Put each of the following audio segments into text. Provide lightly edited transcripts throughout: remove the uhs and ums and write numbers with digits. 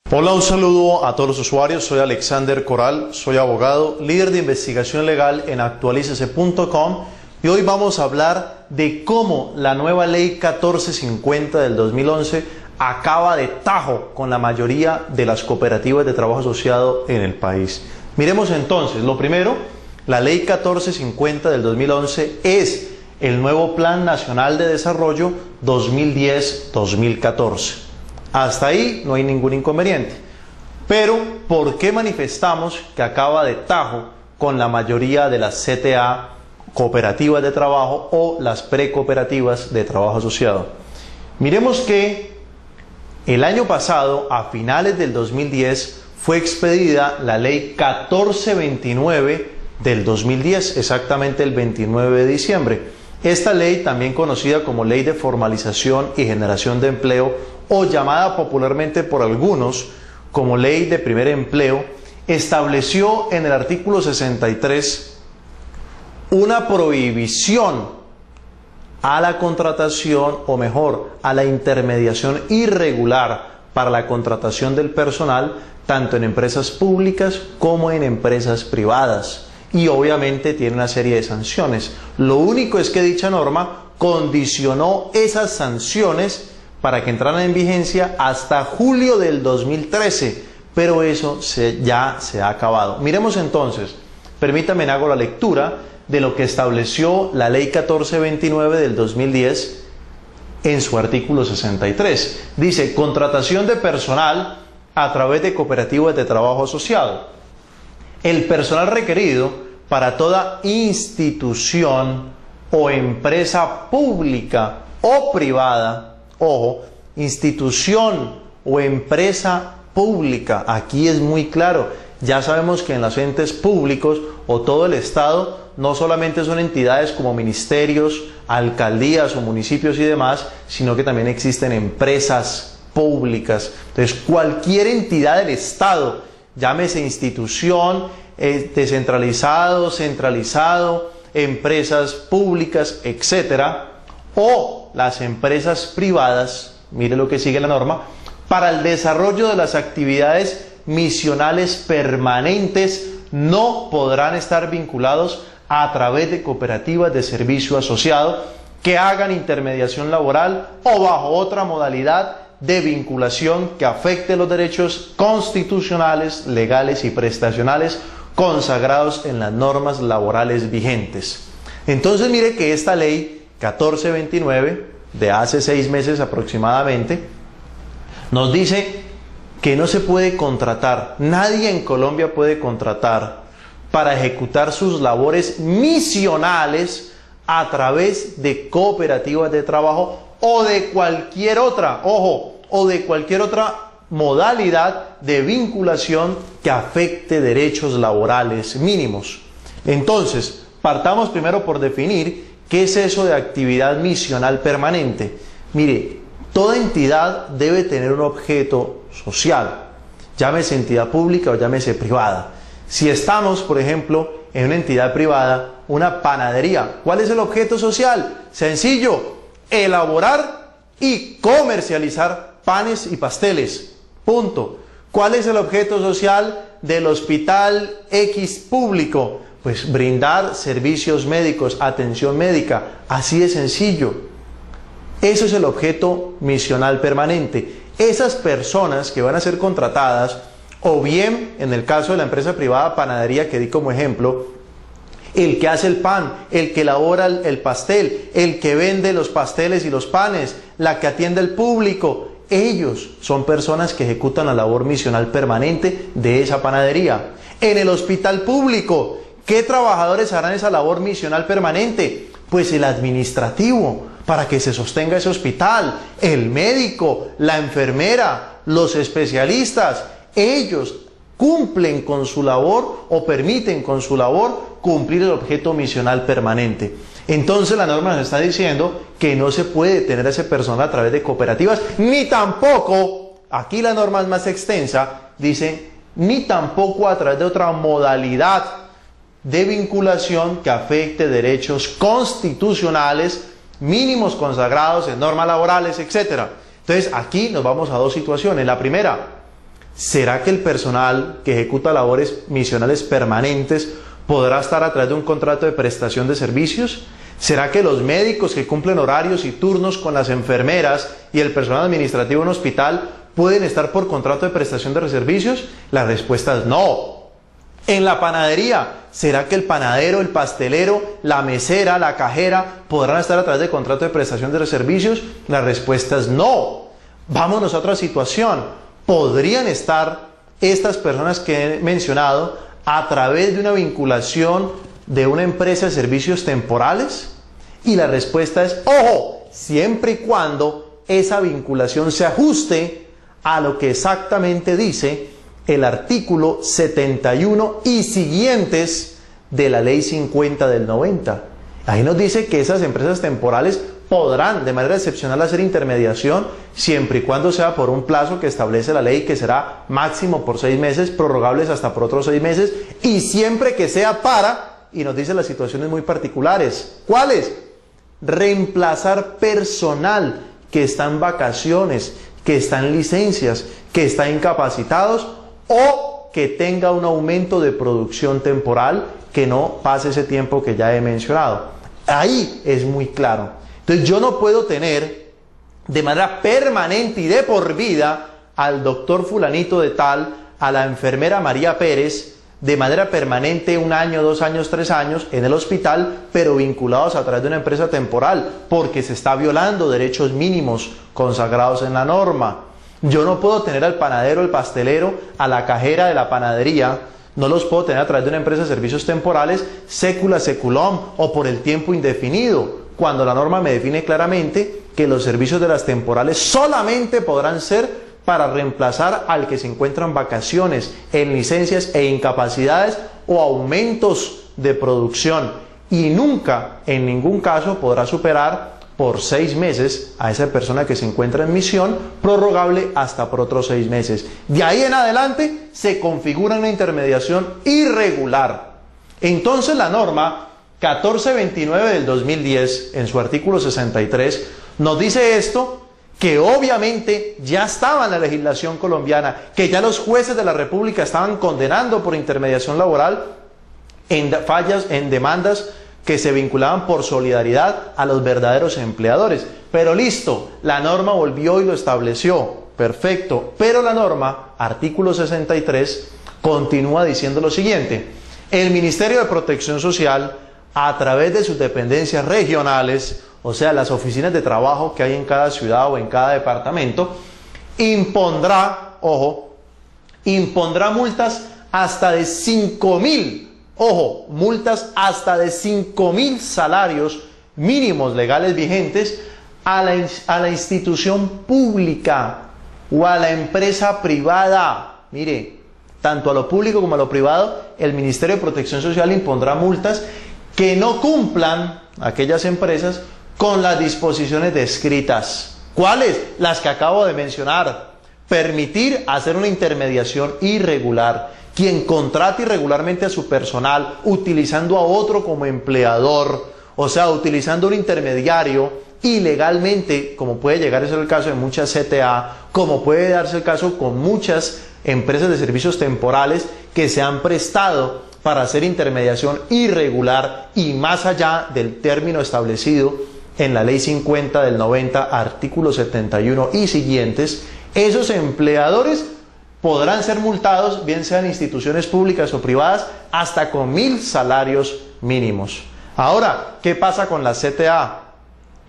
Hola, un saludo a todos los usuarios. Soy Alexander Coral, soy abogado, líder de investigación legal en actualicese.com y hoy vamos a hablar de cómo la nueva ley 1450 del 2011 acaba de tajo con la mayoría de las cooperativas de trabajo asociado en el país. Miremos entonces, lo primero, la ley 1450 del 2011 es el nuevo Plan Nacional de Desarrollo 2010-2014. Hasta ahí no hay ningún inconveniente. Pero, ¿por qué manifestamos que acaba de tajo con la mayoría de las CTA, cooperativas de trabajo o las precooperativas de trabajo asociado? Miremos que el año pasado, a finales del 2010, fue expedida la ley 1429 del 2010, exactamente el 29 de diciembre. Esta ley, también conocida como Ley de Formalización y Generación de Empleo, o llamada popularmente por algunos como Ley de Primer Empleo, estableció en el artículo 63 una prohibición a la contratación, o mejor, a la intermediación irregular para la contratación del personal, tanto en empresas públicas como en empresas privadas. Y obviamente tiene una serie de sanciones. Lo único es que dicha norma condicionó esas sanciones para que entraran en vigencia hasta julio del 2013, pero eso ya se ha acabado. Miremos entonces, permítanme hago la lectura de lo que estableció la ley 1429 del 2010 en su artículo 63. Dice: contratación de personal a través de cooperativas de trabajo asociado. El personal requerido para toda institución o empresa pública o privada, ojo, institución o empresa pública, aquí es muy claro. Ya sabemos que en los entes públicos o todo el Estado no solamente son entidades como ministerios, alcaldías o municipios y demás, sino que también existen empresas públicas. Entonces, cualquier entidad del Estado, llámese institución, descentralizado, centralizado, empresas públicas, etcétera, o las empresas privadas, mire lo que sigue la norma, para el desarrollo de las actividades misionales permanentes no podrán estar vinculados a través de cooperativas de servicio asociado que hagan intermediación laboral o bajo otra modalidad de vinculación que afecte los derechos constitucionales, legales y prestacionales consagrados en las normas laborales vigentes. Entonces mire que esta ley 1429 de hace 6 meses aproximadamente nos dice que no se puede contratar, nadie en Colombia puede contratar para ejecutar sus labores misionales a través de cooperativas de trabajo o de cualquier otra, ojo, o de cualquier otra modalidad de vinculación que afecte derechos laborales mínimos. Entonces, partamos primero por definir qué es eso de actividad misional permanente. Mire, toda entidad debe tener un objeto social, llámese entidad pública o llámese privada. Si estamos, por ejemplo, en una entidad privada, una panadería, ¿cuál es el objeto social? Sencillo: elaborar y comercializar panes y pasteles. Punto. ¿Cuál es el objeto social del hospital X público? Pues brindar servicios médicos, atención médica, así de sencillo. Eso es el objeto misional permanente. Esas personas que van a ser contratadas, o bien en el caso de la empresa privada panadería que di como ejemplo, el que hace el pan, el que elabora el pastel, el que vende los pasteles y los panes, la que atiende al público, ellos son personas que ejecutan la labor misional permanente de esa panadería. En el hospital público, ¿qué trabajadores harán esa labor misional permanente? Pues el administrativo, para que se sostenga ese hospital, el médico, la enfermera, los especialistas. Ellos cumplen con su labor o permiten con su labor cumplir el objeto misional permanente. Entonces la norma nos está diciendo que no se puede tener ese personal a través de cooperativas, ni tampoco, aquí la norma es más extensa, dice, ni tampoco a través de otra modalidad de vinculación que afecte derechos constitucionales mínimos consagrados en normas laborales, etc. Entonces aquí nos vamos a dos situaciones. La primera, ¿será que el personal que ejecuta labores misionales permanentes podrá estar a través de un contrato de prestación de servicios? ¿Será que los médicos que cumplen horarios y turnos con las enfermeras y el personal administrativo en un hospital pueden estar por contrato de prestación de servicios? La respuesta es no. En la panadería, ¿será que el panadero, el pastelero, la mesera, la cajera podrán estar a través de contrato de prestación de servicios? La respuesta es no. Vámonos a otra situación. ¿Podrían estar estas personas que he mencionado a través de una vinculación de una empresa de servicios temporales? Y la respuesta es ojo, siempre y cuando esa vinculación se ajuste a lo que exactamente dice el artículo 71 y siguientes de la ley 50 del 90. Ahí nos dice que esas empresas temporales podrán de manera excepcional hacer intermediación siempre y cuando sea por un plazo que establece la ley, que será máximo por 6 meses, prorrogables hasta por otros 6 meses, y siempre que sea para, y nos dice las situaciones muy particulares. ¿Cuáles? Reemplazar personal que está en vacaciones, que está en licencias, que está incapacitados o que tenga un aumento de producción temporal que no pase ese tiempo que ya he mencionado. Ahí es muy claro. Entonces yo no puedo tener de manera permanente y de por vida al doctor fulanito de tal, a la enfermera María Pérez, de manera permanente 1 año, 2 años, 3 años en el hospital, pero vinculados a través de una empresa temporal, porque se está violando derechos mínimos consagrados en la norma. Yo no puedo tener al panadero, al pastelero, a la cajera de la panadería, no los puedo tener a través de una empresa de servicios temporales, sécula seculum o por el tiempo indefinido, cuando la norma me define claramente que los servicios de las temporales solamente podrán ser para reemplazar al que se encuentra en vacaciones, en licencias e incapacidades o aumentos de producción, y nunca, en ningún caso, podrá superar por 6 meses a esa persona que se encuentra en misión, prorrogable hasta por otros 6 meses. De ahí en adelante se configura una intermediación irregular. Entonces la norma 1429 del 2010, en su artículo 63, nos dice esto, que obviamente ya estaba en la legislación colombiana, que ya los jueces de la República estaban condenando por intermediación laboral en fallas, en demandas que se vinculaban por solidaridad a los verdaderos empleadores. Pero listo, la norma volvió y lo estableció, perfecto, pero la norma, artículo 63, continúa diciendo lo siguiente: el Ministerio de Protección Social, a través de sus dependencias regionales, o sea, las oficinas de trabajo que hay en cada ciudad o en cada departamento, impondrá, ojo, impondrá multas hasta de 5.000, ojo, multas hasta de 5.000 salarios mínimos legales vigentes a la institución pública o a la empresa privada. Mire, tanto a lo público como a lo privado, el Ministerio de Protección Social impondrá multas que no cumplan aquellas empresas con las disposiciones descritas. ¿Cuáles? Las que acabo de mencionar. Permitir hacer una intermediación irregular. Quien contrate irregularmente a su personal, utilizando a otro como empleador, o sea, utilizando un intermediario ilegalmente, como puede llegar a ser el caso de muchas CTA, como puede darse el caso con muchas empresas de servicios temporales que se han prestado para hacer intermediación irregular y más allá del término establecido en la ley 50 del 90, artículo 71 y siguientes, esos empleadores podrán ser multados, bien sean instituciones públicas o privadas, hasta con 1.000 salarios mínimos. Ahora, ¿qué pasa con las CTA?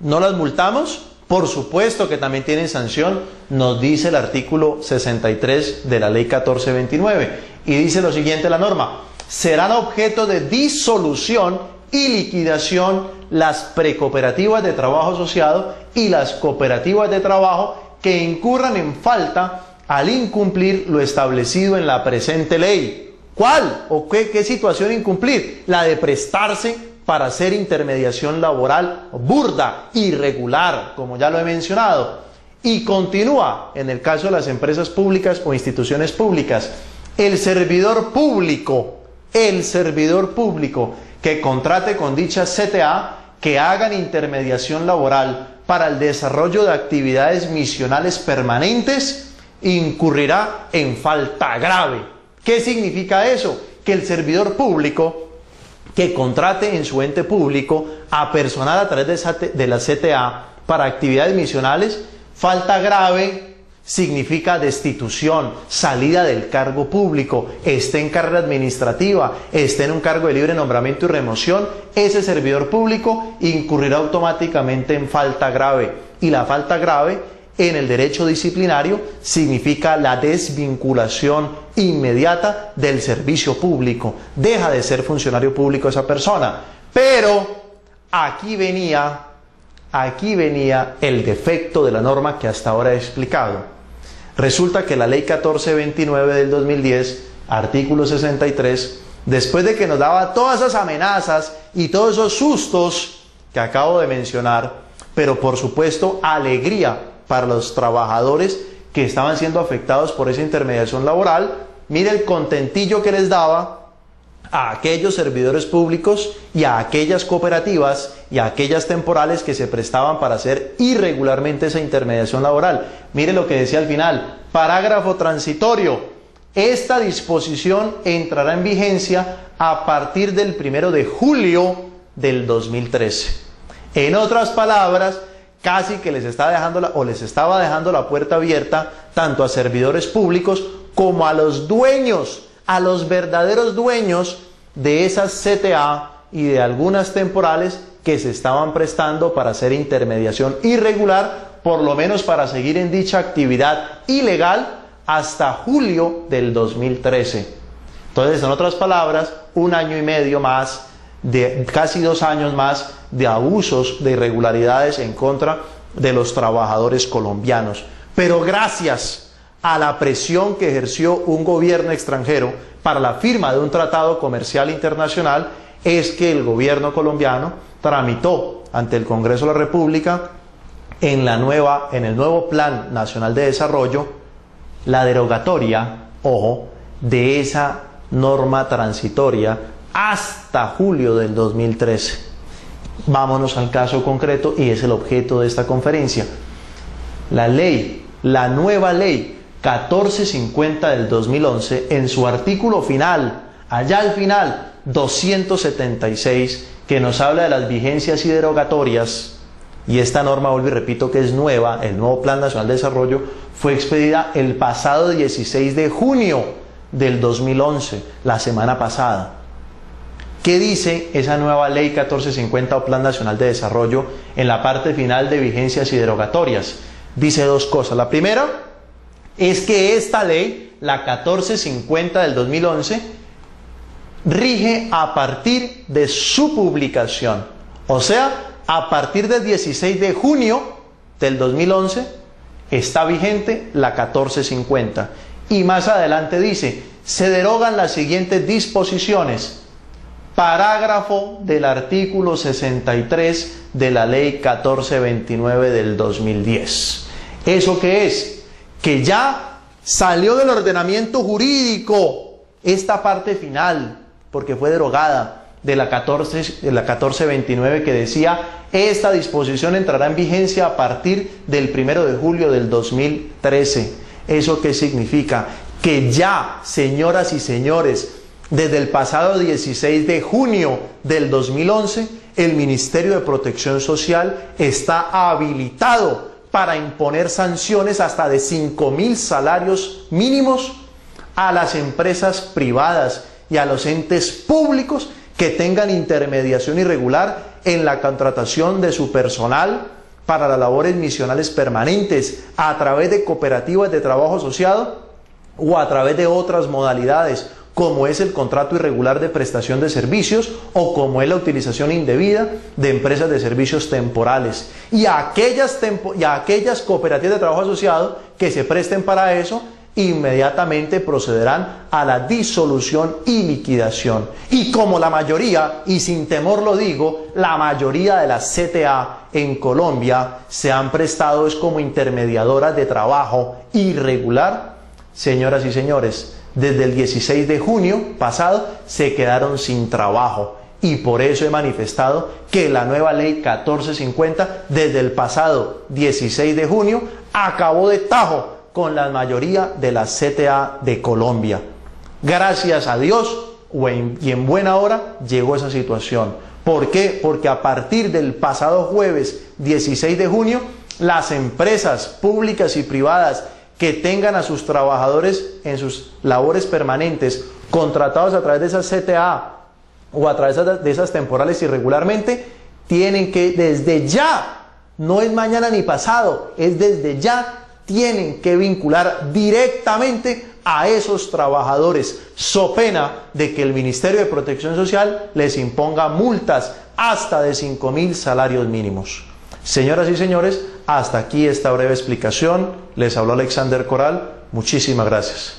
¿No las multamos? Por supuesto que también tienen sanción, nos dice el artículo 63 de la ley 1429. Y dice lo siguiente la norma: serán objeto de disolución y liquidación las precooperativas de trabajo asociado y las cooperativas de trabajo que incurran en falta al incumplir lo establecido en la presente ley. ¿Cuál? ¿O qué situación incumplir? La de prestarse para hacer intermediación laboral burda, irregular, como ya lo he mencionado. Y continúa, en el caso de las empresas públicas o instituciones públicas, el servidor público que contrate con dichas CTA que hagan intermediación laboral para el desarrollo de actividades misionales permanentes, incurrirá en falta grave. ¿Qué significa eso? Que el servidor público que contrate en su ente público a personal a través de la CTA para actividades misionales, falta grave significa destitución, salida del cargo público, esté en carrera administrativa, esté en un cargo de libre nombramiento y remoción, ese servidor público incurrirá automáticamente en falta grave. Y la falta grave en el derecho disciplinario significa la desvinculación inmediata del servicio público. Deja de ser funcionario público esa persona. Pero aquí venía el defecto de la norma que hasta ahora he explicado. Resulta que la ley 1429 del 2010, artículo 63, después de que nos daba todas esas amenazas y todos esos sustos que acabo de mencionar, pero por supuesto alegría para los trabajadores que estaban siendo afectados por esa intermediación laboral, mire el contentillo que les daba a aquellos servidores públicos y a aquellas cooperativas y a aquellas temporales que se prestaban para hacer irregularmente esa intermediación laboral. Mire lo que decía al final, parágrafo transitorio: esta disposición entrará en vigencia a partir del 1 de julio del 2013. En otras palabras, casi que les estaba dejando la puerta abierta tanto a servidores públicos como a los dueños, a los verdaderos dueños de esas CTA y de algunas temporales que se estaban prestando para hacer intermediación irregular, por lo menos para seguir en dicha actividad ilegal hasta julio del 2013. Entonces, en otras palabras, 1 año y medio más, casi 2 años más de abusos, de irregularidades en contra de los trabajadores colombianos. Pero gracias a la presión que ejerció un gobierno extranjero para la firma de un tratado comercial internacional, es que el gobierno colombiano tramitó ante el Congreso de la República en el nuevo Plan Nacional de Desarrollo la derogatoria, ojo, de esa norma transitoria hasta julio del 2013. Vámonos al caso concreto y es el objeto de esta conferencia. La nueva ley 1450 del 2011, en su artículo final, allá al final, 276, que nos habla de las vigencias y derogatorias, y esta norma, vuelvo y repito, que es nueva, el nuevo Plan Nacional de Desarrollo, fue expedida el pasado 16 de junio del 2011, la semana pasada. ¿Qué dice esa nueva ley 1450 o Plan Nacional de Desarrollo en la parte final de vigencias y derogatorias? Dice 2 cosas. La primera es que esta ley, la 1450 del 2011, rige a partir de su publicación. O sea, a partir del 16 de junio del 2011 está vigente la 1450. Y más adelante dice, se derogan las siguientes disposiciones. Parágrafo del artículo 63 de la ley 1429 del 2010. ¿Eso qué es? Que ya salió del ordenamiento jurídico esta parte final, porque fue derogada de la 1429, que decía, esta disposición entrará en vigencia a partir del 1 de julio del 2013. ¿Eso qué significa? Que ya, señoras y señores, desde el pasado 16 de junio del 2011, el Ministerio de Protección Social está habilitado para imponer sanciones hasta de 5.000 salarios mínimos a las empresas privadas y a los entes públicos que tengan intermediación irregular en la contratación de su personal para las labores misionales permanentes a través de cooperativas de trabajo asociado o a través de otras modalidades, como es el contrato irregular de prestación de servicios o como es la utilización indebida de empresas de servicios temporales. Y a aquellas cooperativas de trabajo asociado que se presten para eso, inmediatamente procederán a la disolución y liquidación. Y como la mayoría, y sin temor lo digo, la mayoría de las CTA en Colombia se han prestado es como intermediadoras de trabajo irregular, señoras y señores, desde el 16 de junio pasado se quedaron sin trabajo. Y por eso he manifestado que la nueva ley 1450 desde el pasado 16 de junio acabó de tajo con la mayoría de las CTA de Colombia. Gracias a Dios y en buena hora llegó esa situación. ¿Por qué? Porque a partir del pasado jueves 16 de junio, las empresas públicas y privadas que tengan a sus trabajadores en sus labores permanentes contratados a través de esas CTA o a través de esas temporales irregularmente, tienen que desde ya, no es mañana ni pasado, es desde ya, tienen que vincular directamente a esos trabajadores, so pena de que el Ministerio de Protección Social les imponga multas hasta de 5.000 salarios mínimos. Señoras y señores, hasta aquí esta breve explicación. Les habló Alexander Coral. Muchísimas gracias.